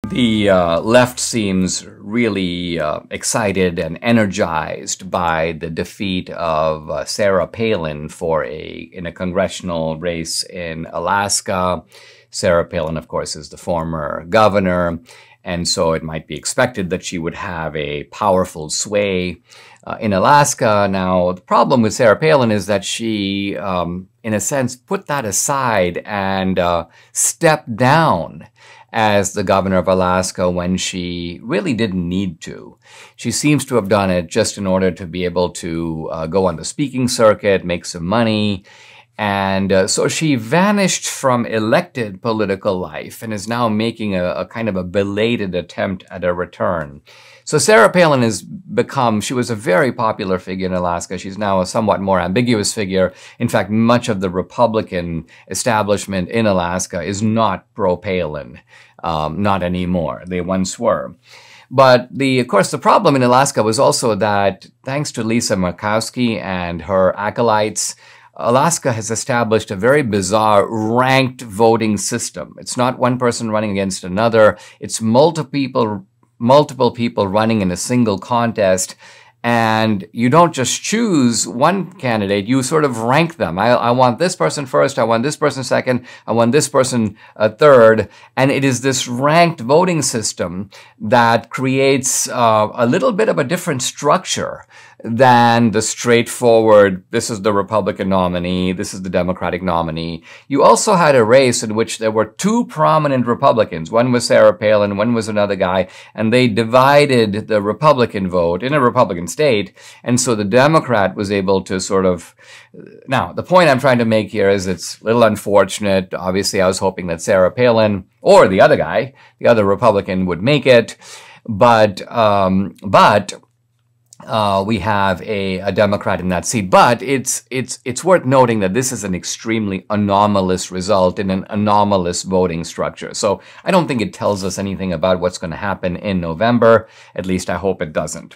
The left seems really excited and energized by the defeat of Sarah Palin in a congressional race in Alaska. Sarah Palin, of course, is the former governor, and so it might be expected that she would have a powerful sway in Alaska. Now, the problem with Sarah Palin is that she, in a sense, put that aside and stepped down as the governor of Alaska when she really didn't need to. She seems to have done it just in order to be able to go on the speaking circuit, make some money. And so she vanished from elected political life and is now making a kind of a belated attempt at a return. So Sarah Palin she was a very popular figure in Alaska. She's now a somewhat more ambiguous figure. In fact, much of the Republican establishment in Alaska is not pro-Palin, not anymore. They once were. But of course, the problem in Alaska was also that thanks to Lisa Murkowski and her acolytes, Alaska has established a very bizarre ranked voting system. It's not one person running against another. It's multiple people running in a single contest. And you don't just choose one candidate, you sort of rank them. I want this person first, I want this person second, I want this person third. And it is this ranked voting system that creates a little bit of a different structure than the straightforward, this is the Republican nominee, this is the Democratic nominee. You also had a race in which there were two prominent Republicans. One was Sarah Palin, one was another guy, and they divided the Republican vote in a Republican state, and so the Democrat was able to sort of... Now, the point I'm trying to make here is it's a little unfortunate. Obviously, I was hoping that Sarah Palin, or the other guy, the other Republican, would make it, but we have a Democrat in that seat. But it's worth noting that this is an extremely anomalous result in an anomalous voting structure. So I don't think it tells us anything about what's going to happen in November. At least I hope it doesn't.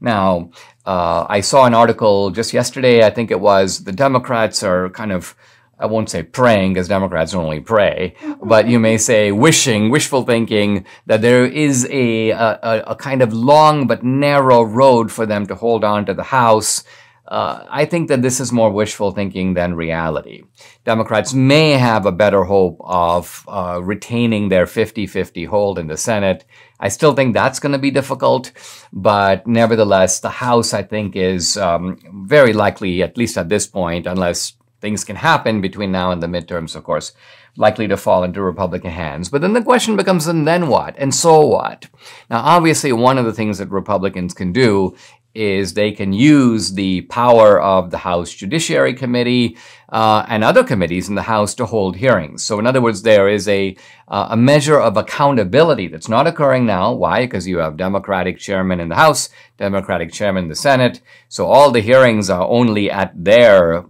Now, I saw an article just yesterday, I think it was, the Democrats are kind of, I won't say praying, because Democrats don't only pray, but you may say wishful thinking that there is a kind of long but narrow road for them to hold on to the House. I think that this is more wishful thinking than reality. Democrats may have a better hope of retaining their 50-50 hold in the Senate. I still think that's going to be difficult, but nevertheless, the House, I think, is very likely, at least at this point, unless things can happen between now and the midterms, of course, likely to fall into Republican hands. But then the question becomes, and then what? And so what? Now, obviously, one of the things that Republicans can do is they can use the power of the House Judiciary Committee and other committees in the House to hold hearings. So in other words, there is a measure of accountability that's not occurring now. Why? Because you have Democratic chairman in the House, Democratic chairman in the Senate. So all the hearings are only at their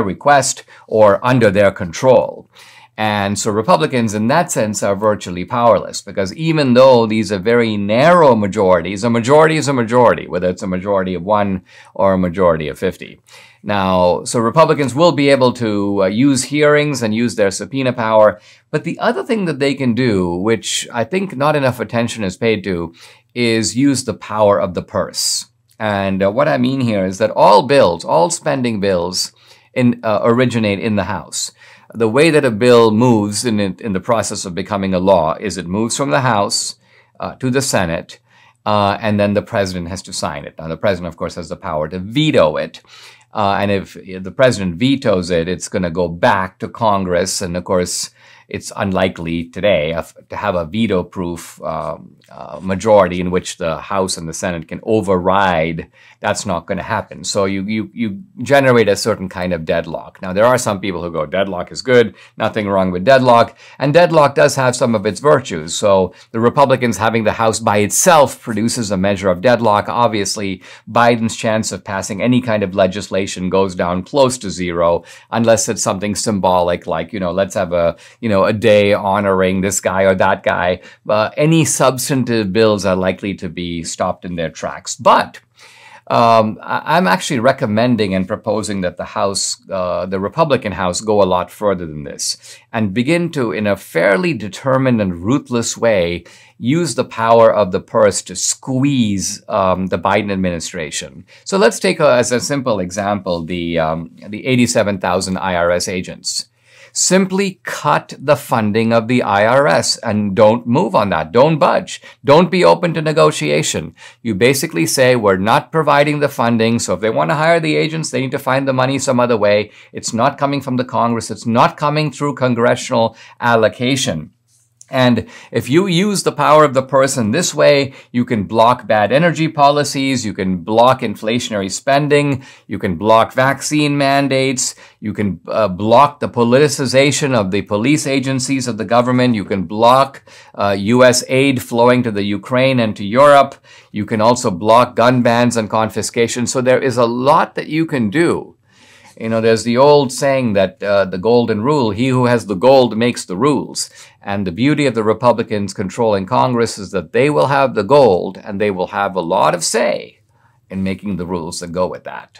request or under their control. And so Republicans, in that sense, are virtually powerless, because even though these are very narrow majorities, a majority is a majority, whether it's a majority of 1 or a majority of 50. Now, so Republicans will be able to use hearings and use their subpoena power. But the other thing that they can do, which I think not enough attention is paid to, is use the power of the purse. And what I mean here is that all spending bills originate in the House. The way that a bill moves in the process of becoming a law is it moves from the House to the Senate, and then the president has to sign it. Now, the president, of course, has the power to veto it. And if the president vetoes it, it's going to go back to Congress. And of course, it's unlikely today to have a veto-proof majority in which the House and the Senate can override. That's not going to happen. So you generate a certain kind of deadlock. Now, there are some people who go, deadlock is good, nothing wrong with deadlock. And deadlock does have some of its virtues. So the Republicans having the House by itself produces a measure of deadlock. Obviously, Biden's chance of passing any kind of legislation goes down close to zero, unless it's something symbolic like, let's have a day honoring this guy or that guy. Any substantive bills are likely to be stopped in their tracks. But I'm actually recommending and proposing that the House, the Republican House, go a lot further than this and begin to, in a fairly determined and ruthless way, use the power of the purse to squeeze the Biden administration. So let's take as a simple example the 87,000 IRS agents. Simply cut the funding of the IRS and don't move on that. Don't budge. Don't be open to negotiation. You basically say, we're not providing the funding, so if they want to hire the agents, they need to find the money some other way. It's not coming from the Congress. It's not coming through congressional allocation. And if you use the power of the purse in this way, you can block bad energy policies, you can block inflationary spending, you can block vaccine mandates, you can block the politicization of the police agencies of the government, you can block U.S. aid flowing to the Ukraine and to Europe, you can also block gun bans and confiscation. So there is a lot that you can do. You know, there's the old saying that the golden rule, he who has the gold makes the rules. And the beauty of the Republicans controlling Congress is that they will have the gold and they will have a lot of say in making the rules that go with that.